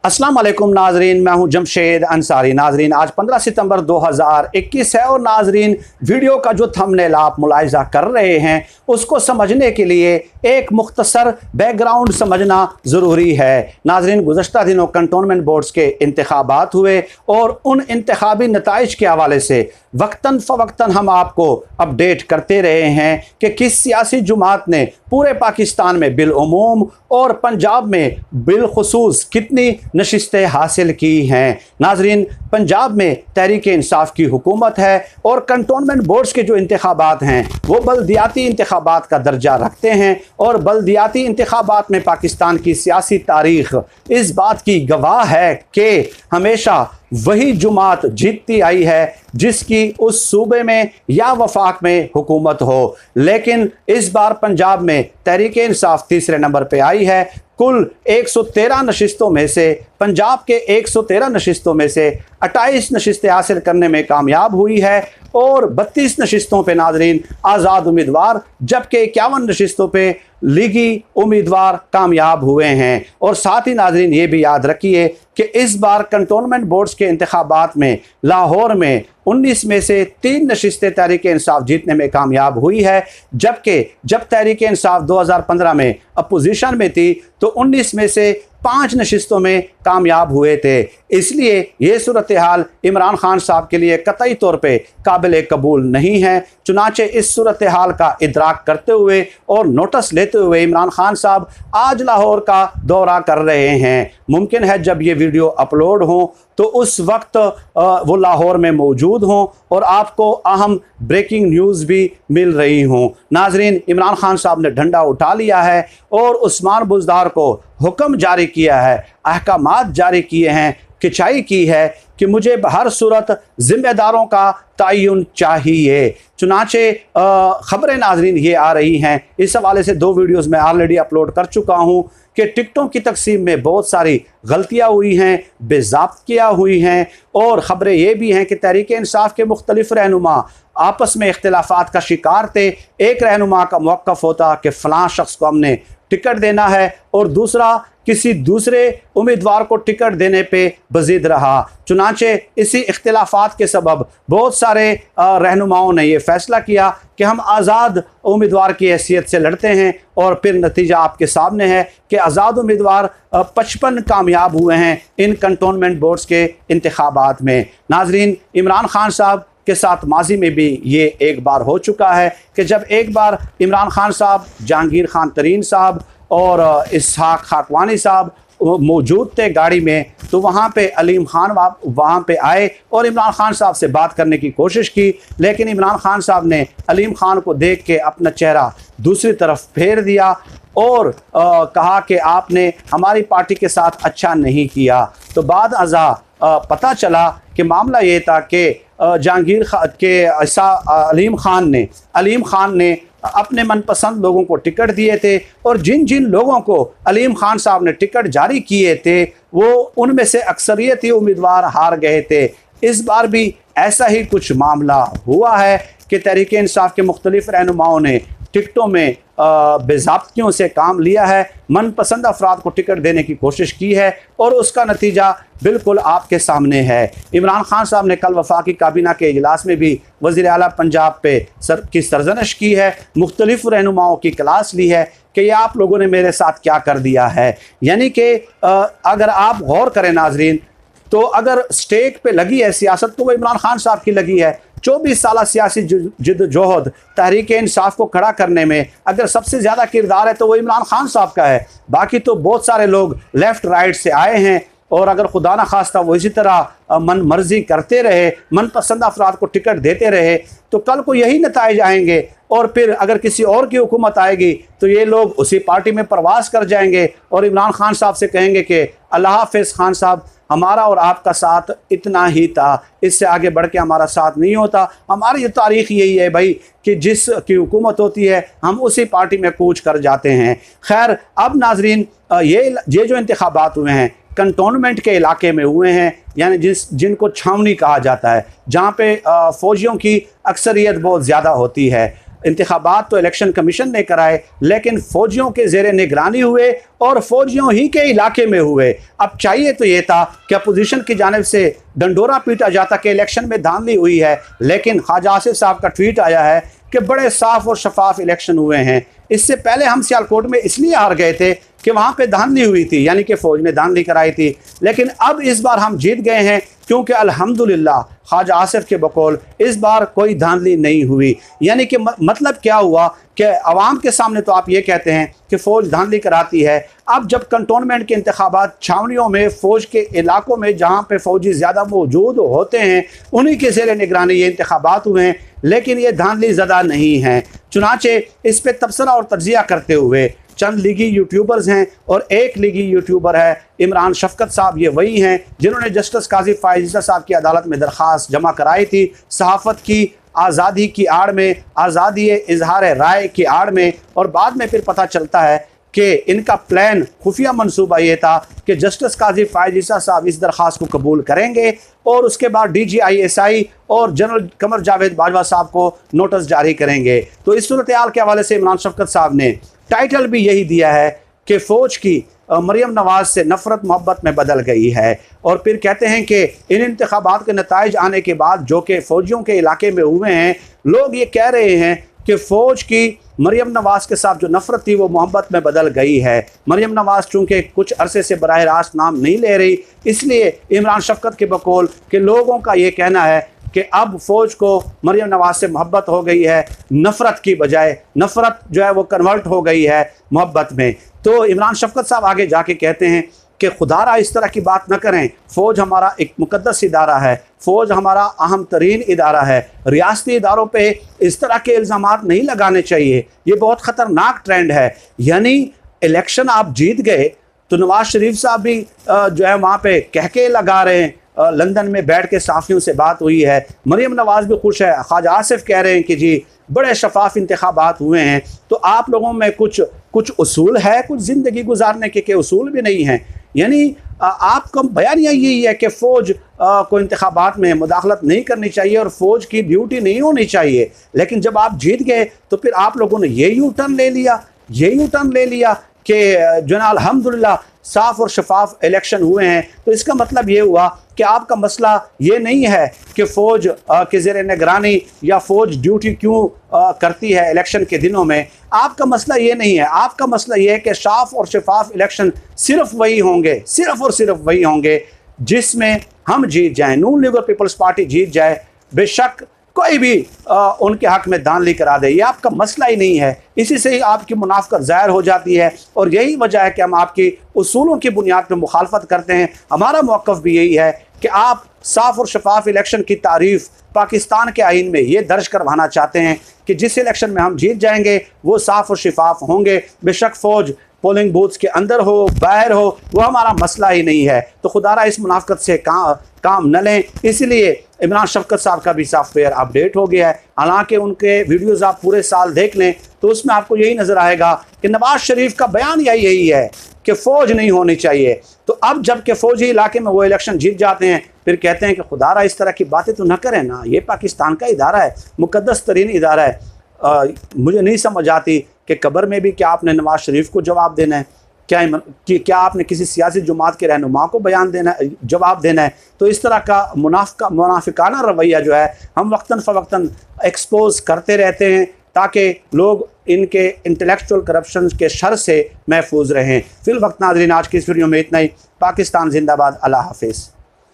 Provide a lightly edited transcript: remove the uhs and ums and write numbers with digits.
अस्सलाम वालेकुम नाजरीन, मैं हूं जमशेद अंसारी। नाजरीन, आज 15 सितंबर 2021 है और नाजरीन वीडियो का जो थंबनेल आप मुलाहिजा कर रहे हैं उसको समझने के लिए एक मुख्तसर बैकग्राउंड समझना ज़रूरी है। नाजरीन, गुज़श्ता दिनों कंटोनमेंट बोर्ड्स के इंतखाबात हुए और उन इंतखाबी नताइज के हवाले से वक्तन फ़वक्तन हम आपको अपडेट करते रहे हैं कि किस सियासी जुमात ने पूरे पाकिस्तान में बिलउमूम और पंजाब में बिलखुसूस कितनी नशिस्तें हासिल की हैं। नाजरीन, पंजाब में तहरीक इंसाफ की हुकूमत है और कंटोनमेंट बोर्ड्स के जो इंतखाबात हैं वो बल्दियाती इंतखाबात का दर्जा रखते हैं और बल्दियाती इंतखाबात में पाकिस्तान की सियासी तारीख़ इस बात की गवाह है कि हमेशा वही जुमात जीतती आई है जिसकी उस सूबे में या वफाक में हुकूमत हो। लेकिन इस बार पंजाब में तहरीक इंसाफ तीसरे नंबर पे आई है। कुल 113 नशिस्तों में से पंजाब के 113 नशिस्तों में से 28 नशिस्तें हासिल करने में कामयाब हुई है और 32 नशिस्तों पे नाजरीन आज़ाद उम्मीदवार, जबकि 51 नशिस्तों पे लीगी उम्मीदवार कामयाब हुए हैं। और साथ ही नाजरीन ये भी याद रखिए कि इस बार कंटोनमेंट बोर्ड्स के इंतखाबात में लाहौर में 19 में से 3 नशिस्तें तहरीक इंसाफ जीतने में कामयाब हुई है, जबकि जब तहरीक इंसाफ 2015 में अपोजिशन में थी तो 19 में से 5 नशिस्तों में कामयाब हुए थे। इसलिए ये सूरत हाल इमरान खान साहब के लिए कतई तौर पे काबिल कबूल नहीं है। चुनाचे इस सूरत हाल का इदराक करते हुए और नोटिस लेते हुए इमरान खान साहब आज लाहौर का दौरा कर रहे हैं। मुमकिन है जब ये वीडियो अपलोड हो तो उस वक्त वो लाहौर में मौजूद हों और आपको अहम ब्रेकिंग न्यूज़ भी मिल रही हों। नाजरीन, इमरान खान साहब ने डंडा उठा लिया है और उस्मान बुज़दार को हुक्म जारी किया है, अहकामात जारी किए हैं, खिंचाई की है कि मुझे हर सूरत ज़िम्मेदारों का तयन चाहिए। चुनाचे ख़बरें नाजरीन ये आ रही हैं, इस हवाले से 2 वीडियोस मैं ऑलरेडी अपलोड कर चुका हूँ कि टिकटों की तकसीम में बहुत सारी गलतियाँ हुई हैं, बेज़ाब्तियाँ हुई हैं और ख़बरें ये भी हैं कि तहरीक इंसाफ के मुख्तलिफ रहनुमा आपस में इख्तिलाफ़ात का शिकार थे। एक रहनुमा का मौक़िफ़ होता कि फ़लाँ शख्स को हमने टिकट देना है और दूसरा किसी दूसरे उम्मीदवार को टिकट देने पे बज़िद रहा। चुनाचे इसी इख्तिलाफ़ात के सबब बहुत सारे रहनुमाओं ने ये फ़ैसला किया कि हम आज़ाद उम्मीदवार की हैसियत से लड़ते हैं और फिर नतीजा आपके सामने है कि आज़ाद उम्मीदवार 55 कामयाब हुए हैं इन कंटोनमेंट बोर्ड्स के इंतखाबात में। नाजरीन, इमरान खान साहब के साथ माजी में भी ये एक बार हो चुका है कि जब एक बार इमरान खान साहब, जहांगीर खान तरीन साहब और इसहाक खाकवानी साहब मौजूद थे गाड़ी में, तो वहाँ पे अलीम खान वहाँ पे आए और इमरान खान साहब से बात करने की कोशिश की, लेकिन इमरान खान साहब ने अलीम खान को देख के अपना चेहरा दूसरी तरफ फेर दिया और कहा कि आपने हमारी पार्टी के साथ अच्छा नहीं किया। तो बाद अज़ा पता चला कि मामला ये था कि जहांगीर के अलीम खान ने अपने मनपसंद लोगों को टिकट दिए थे और जिन जिन लोगों को अलीम खान साहब ने टिकट जारी किए थे वो उनमें से अक्सरियती उम्मीदवार हार गए थे। इस बार भी ऐसा ही कुछ मामला हुआ है कि तहरीक इंसाफ के मुख्तलिफ रहनुमाओं ने टिकटों में बेज़ाब्तियों से काम लिया है, मनपसंद अफराद को टिकट देने की कोशिश की है और उसका नतीजा बिल्कुल आपके सामने है। इमरान खान साहब ने कल वफाकी काबीना के इजलास में भी वज़ीर आला पंजाब पे की सरजनश की है, मुख्तलिफ रहनुमाओं की क्लास ली है कि ये आप लोगों ने मेरे साथ क्या कर दिया है। यानी कि अगर आप गौर करें नाजरीन, तो अगर स्टेक पे लगी है सियासत तो वो इमरान खान साहब की लगी है। 24 साल सियासी जिद्दोजहद तहरीक इंसाफ को खड़ा करने में अगर सबसे ज़्यादा किरदार है तो वो इमरान खान साहब का है। बाकी तो बहुत सारे लोग लेफ़्ट राइट से आए हैं और अगर खुदा न खास्ता वो इसी तरह मन मर्जी करते रहे, मनपसंद अफराद को टिकट देते रहे तो कल को यही नताइज आएंगे और फिर अगर किसी और की हुकूमत आएगी तो ये लोग उसी पार्टी में प्रवास कर जाएंगे और इमरान खान साहब से कहेंगे कि अल्लाह हाफ़िज़ खान साहब, हमारा और आपका साथ इतना ही था, इससे आगे बढ़ के हमारा साथ नहीं होता। हमारी तारीख़ यही है भाई कि जिस की हुकूमत होती है हम उसी पार्टी में कूच कर जाते हैं। खैर, अब नाजरीन ये जो इंतखाबात हुए हैं कंटोनमेंट के इलाके में हुए हैं, यानी जिनको छावनी कहा जाता है, जहाँ पे फ़ौजियों की अक्सरियत बहुत ज़्यादा होती है। इंतखाबात तो इलेक्शन कमीशन ने कराए, लेकिन फ़ौजियों के ज़ेर निगरानी हुए और फ़ौजियों ही के इलाके में हुए। अब चाहिए तो ये था कि अपोजिशन की जानिब से डंडोरा पीटा जाता कि इलेक्शन में धांधली हुई है, लेकिन ख्वाजा आसिफ साहब का ट्वीट आया है कि बड़े साफ और शफाफ इलेक्शन हुए हैं। इससे पहले हम सियालकोट में इसलिए हार गए थे कि वहाँ पे धांधली हुई थी, यानी कि फ़ौज ने धांधली कराई थी, लेकिन अब इस बार हम जीत गए हैं क्योंकि अल्हम्दुलिल्लाह ख्वाजा आसिफ के बकौल इस बार कोई धांधली नहीं हुई। यानी कि मतलब क्या हुआ कि अवाम के सामने तो आप ये कहते हैं कि फ़ौज धांधली कराती है। अब जब कंटोनमेंट के इंतखाबात छावनियों में फ़ौज के इलाकों में जहाँ पे फ़ौजी ज़्यादा मौजूद होते हैं उन्हीं के ज़ेर निगरानी ये इंतखाबात हुए हैं, लेकिन ये धांधली ज़दा नहीं है। चुनाचे इस पर तबसरा और तज्जिया करते हुए चंद लीगी यूट्यूबर्स हैं और एक लीगी यूट्यूबर है इमरान शफकत साहब। ये वही हैं जिन्होंने जस्टिस काजी फ़ाइज़ ईसा साहब की अदालत में दरख्वास्त जमा कराई थी सहाफ़त की आज़ादी की आड़ में, आज़ादी इजहार राय की आड़ में, और बाद में फिर पता चलता है कि इनका प्लान खुफिया मंसूबा ये था कि जस्टिस काजी फ़ाइज़ ईसा साहब इस दरख्वास्त को कबूल करेंगे और उसके बाद DGISI और जनरल कमर जावेद बाजवा साहब को नोटिस जारी करेंगे। तो इस सूरत हाल के हवाले से इमरान शफकत साहब ने टाइटल भी यही दिया है कि फ़ौज की मरियम नवाज़ से नफ़रत मोहब्बत में बदल गई है, और फिर कहते हैं कि इन इंतखाबात के नताइज आने के बाद जो कि फ़ौजियों के इलाके में हुए हैं, लोग ये कह रहे हैं कि फ़ौज की मरियम नवाज़ के साथ जो नफ़रत थी वो मोहब्बत में बदल गई है। मरियम नवाज़ चूँकि कुछ अरसे से बराह रास्त नाम नहीं ले रही, इसलिए इमरान शफकत के बकौल के लोगों का ये कहना है कि अब फ़ौज को मरियम नवाज़ से मोहब्बत हो गई है, नफ़रत की बजाय नफ़रत जो है वो कन्वर्ट हो गई है मोहब्बत में। तो इमरान शफकत साहब आगे जाके कहते हैं कि खुदारा इस तरह की बात न करें, फ़ौज हमारा एक मुक़द्दस इदारा है, फ़ौज हमारा अहम तरीन इदारा है, रियासती इदारों पे इस तरह के इल्ज़ामात नहीं लगाने चाहिए, ये बहुत ख़तरनाक ट्रेंड है। यानी इलेक्शन आप जीत गए तो नवाज़ शरीफ साहब भी जो है वहाँ पे कहके लगा रहे हैं, लंदन में बैठ के साफ़ियों से बात हुई है, मरियम नवाज़ भी खुश है, ख्वाजा आसिफ कह रहे हैं कि जी बड़े शफाफ इंतखाबात हुए हैं। तो आप लोगों में कुछ उसूल है, कुछ ज़िंदगी गुजारने के उसूल भी नहीं हैं। यानी आपका बयान यही है कि फ़ौज को इंतखाबात में मुदाखलत नहीं करनी चाहिए और फ़ौज की ड्यूटी नहीं होनी चाहिए, लेकिन जब आप जीत गए तो फिर आप लोगों ने ये यू टर्न ले लिया कि जो है अल्हम्दुलिल्लाह साफ़ और शफाफ इलेक्शन हुए हैं। तो इसका मतलब ये हुआ कि आपका मसला ये नहीं है कि फ़ौज के ज़ेर निगरानी या फ़ौज ड्यूटी क्यों करती है इलेक्शन के दिनों में, आपका मसला ये नहीं है। आपका मसला ये है कि साफ़ और शफाफ इलेक्शन सिर्फ वही होंगे, सिर्फ और सिर्फ वही होंगे जिसमें हम जीत जाएँ, नून लीग और पीपल्स पार्टी जीत जाए, बेशक कोई भी उनके हक़ में धांधली करा दे, ये आपका मसला ही नहीं है। इसी से ही आपकी मुनाफ़क़त ज़ाहिर हो जाती है और यही वजह है कि हम आपकी उसूलों की बुनियाद पर मुखालफत करते हैं। हमारा मौक़िफ़ भी यही है कि आप साफ़ और शफाफ इलेक्शन की तारीफ़ पाकिस्तान के आइन में ये दर्ज करवाना चाहते हैं कि जिस इलेक्शन में हम जीत जाएंगे वो साफ़ और शफाफ होंगे, बेशक फ़ौज पोलिंग बूथ्स के अंदर हो बाहर हो, वो हमारा मसला ही नहीं है। तो खुदारा इस मुनाफ़क़त से काम न लें। इसलिए इमरान शफकत साहब का भी सॉफ्टवेयर अपडेट हो गया है। हालांकि उनके वीडियोज़ आप पूरे साल देख लें तो उसमें आपको यही नज़र आएगा कि नवाज़ शरीफ का बयान यही है कि फ़ौज नहीं होनी चाहिए। तो अब जब के फ़ौजी इलाके में वो इलेक्शन जीत जाते हैं फिर कहते हैं कि खुदारा इस तरह की बातें तो न करें ना, ये पाकिस्तान का इदारा है, मुक़द्दस तरीन इदारा है। मुझे नहीं समझ आती कि कब्र में भी क्या आपने नवाज़ शरीफ को जवाब देना है, क्या आपने किसी सियासी जमात के रहनुमा को बयान देना है, जवाब देना है। तो इस तरह का मुनाफिकाना रवैया जो है हम वक्तन फ़वक्तन एक्सपोज करते रहते हैं ताकि लोग इनके इंटेलेक्चुअल करप्शन के शर से महफूज रहें। फिल वक्त नाज़रीन आज की इस वीडियो में इतना ही। पाकिस्तान जिंदाबाद। अल्लाह हाफिज़।